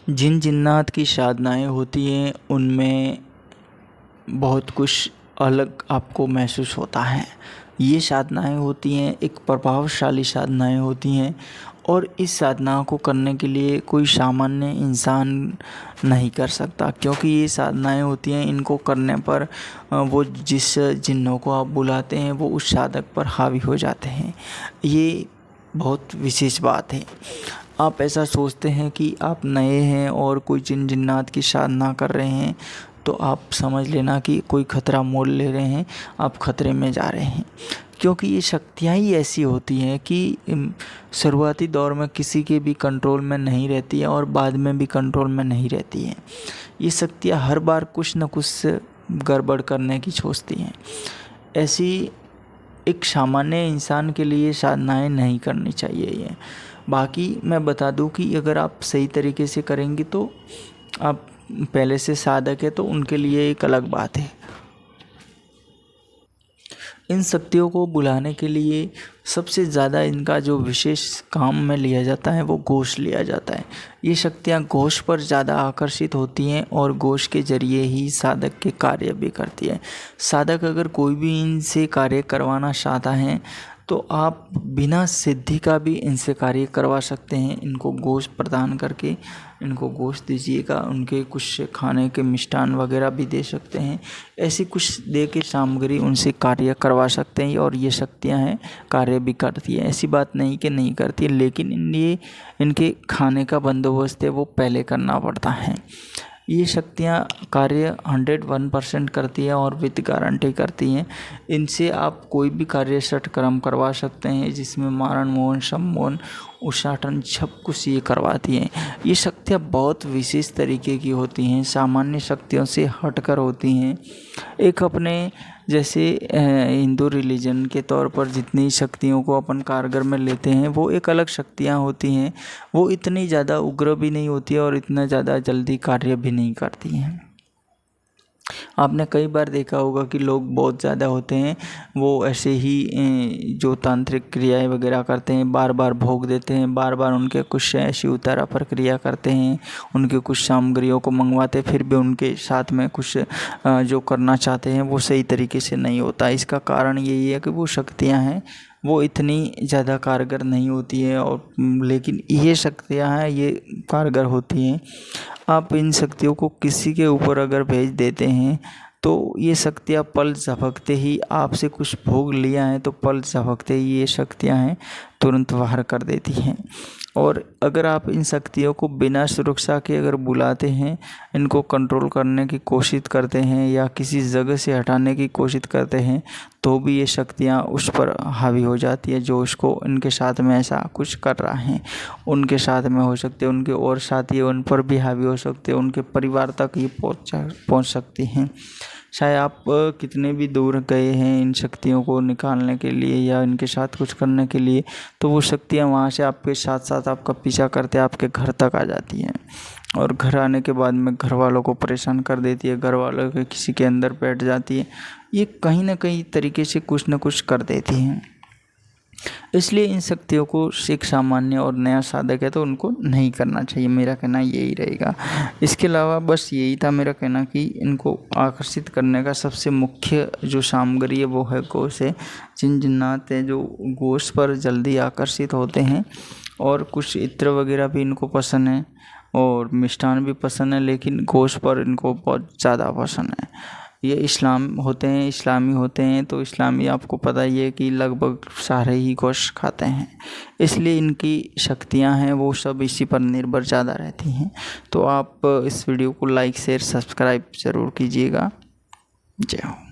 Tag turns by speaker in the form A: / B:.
A: जिन जिन्नात की साधनाएँ होती हैं उनमें बहुत कुछ अलग आपको महसूस होता है। ये साधनाएँ होती हैं एक प्रभावशाली साधनाएँ होती हैं और इस साधना को करने के लिए कोई सामान्य इंसान नहीं कर सकता, क्योंकि ये साधनाएँ होती हैं इनको करने पर वो जिस जिन्नों को आप बुलाते हैं वो उस साधक पर हावी हो जाते हैं। ये बहुत विशेष बात है। आप ऐसा सोचते हैं कि आप नए हैं और कोई जिन जिन्नात की साधना कर रहे हैं तो आप समझ लेना कि कोई खतरा मोल ले रहे हैं, आप खतरे में जा रहे हैं। क्योंकि ये शक्तियाँ ही ऐसी होती हैं कि शुरुआती दौर में किसी के भी कंट्रोल में नहीं रहती है और बाद में भी कंट्रोल में नहीं रहती हैं। ये शक्तियाँ हर बार कुछ न कुछ गड़बड़ करने की सोचती हैं। ऐसी एक सामान्य इंसान के लिए साधनाएँ नहीं करनी चाहिए ये। बाकी मैं बता दूं कि अगर आप सही तरीके से करेंगे तो आप पहले से साधक है तो उनके लिए एक अलग बात है। इन शक्तियों को बुलाने के लिए सबसे ज़्यादा इनका जो विशेष काम में लिया जाता है वो घोष लिया जाता है। ये शक्तियाँ घोष पर ज़्यादा आकर्षित होती हैं और घोष के जरिए ही साधक के कार्य भी करती है। साधक अगर कोई भी इनसे कार्य करवाना चाहता है तो आप बिना सिद्धि का भी इनसे कार्य करवा सकते हैं। इनको गोश्त प्रदान करके इनको गोश्त दीजिएगा, उनके कुछ खाने के मिष्ठान वगैरह भी दे सकते हैं। ऐसी कुछ दे के सामग्री उनसे कार्य करवा सकते हैं और ये शक्तियाँ हैं कार्य भी करती है। ऐसी बात नहीं कि नहीं करती है, लेकिन इनके खाने का बंदोबस्त है वो पहले करना पड़ता है। ये शक्तियाँ कार्य 101% करती है और विद गारंटी करती हैं। इनसे आप कोई भी कार्य षट कर्म करवा सकते हैं, जिसमें मारण मोहन सम्मोहन उच्चाटन सब कुछ ये करवाती हैं। ये शक्तियाँ बहुत विशेष तरीके की होती हैं, सामान्य शक्तियों से हटकर होती हैं। एक अपने जैसे हिंदू रिलीजन के तौर पर जितनी शक्तियों को अपन कारगर में लेते हैं वो एक अलग शक्तियाँ होती हैं। वो इतनी ज़्यादा उग्र भी नहीं होती है और इतना ज़्यादा जल्दी कार्य भी नहीं करती हैं। आपने कई बार देखा होगा कि लोग बहुत ज़्यादा होते हैं, वो ऐसे ही जो तांत्रिक क्रियाएं वगैरह करते हैं, बार बार भोग देते हैं, बार बार उनके कुछ ऐसी उतारा प्रक्रिया करते हैं, उनके कुछ सामग्रियों को मंगवाते, फिर भी उनके साथ में कुछ जो करना चाहते हैं वो सही तरीके से नहीं होता। इसका कारण यही है कि वो शक्तियाँ हैं वो इतनी ज़्यादा कारगर नहीं होती है और लेकिन ये शक्तियाँ हैं ये कारगर होती हैं। आप इन शक्तियों को किसी के ऊपर अगर भेज देते हैं तो ये शक्तियाँ पल झपकते ही, आपसे कुछ भोग लिया है तो पल झपकते ही ये शक्तियाँ हैं तुरंत बाहर कर देती हैं। और अगर आप इन शक्तियों को बिना सुरक्षा के अगर बुलाते हैं, इनको कंट्रोल करने की कोशिश करते हैं या किसी जगह से हटाने की कोशिश करते हैं तो भी ये शक्तियाँ उस पर हावी हो जाती है जो उसको इनके साथ में ऐसा कुछ कर रहा है। उनके साथ में हो सकते हैं, उनके और साथी उन पर भी हावी हो सकते हैं, उनके परिवार तक ये पहुँच सकती हैं। चाहे आप कितने भी दूर गए हैं इन शक्तियों को निकालने के लिए या इनके साथ कुछ करने के लिए, तो वो शक्तियाँ वहाँ से आपके साथ साथ आपका पीछा करते आपके घर तक आ जाती हैं और घर आने के बाद में घर वालों को परेशान कर देती है, घर वालों के किसी के अंदर बैठ जाती है। ये कहीं ना कहीं तरीके से कुछ न कुछ कर देती हैं। इसलिए इन शक्तियों को एक सामान्य और नया साधक है तो उनको नहीं करना चाहिए, मेरा कहना यही रहेगा। इसके अलावा बस यही था मेरा कहना कि इनको आकर्षित करने का सबसे मुख्य जो सामग्री है वो है गोश्त है। जिन जिन्नात हैं जो गोश्त पर जल्दी आकर्षित होते हैं और कुछ इत्र वगैरह भी इनको पसंद है और मिष्ठान भी पसंद है, लेकिन गोश्त पर इनको बहुत ज़्यादा पसंद है। ये इस्लामी होते हैं तो इस्लामी आपको पता ही है कि लगभग सारे ही गोश्त खाते हैं, इसलिए इनकी शक्तियां हैं वो सब इसी पर निर्भर ज़्यादा रहती हैं। तो आप इस वीडियो को लाइक शेयर सब्सक्राइब ज़रूर कीजिएगा। जय हो।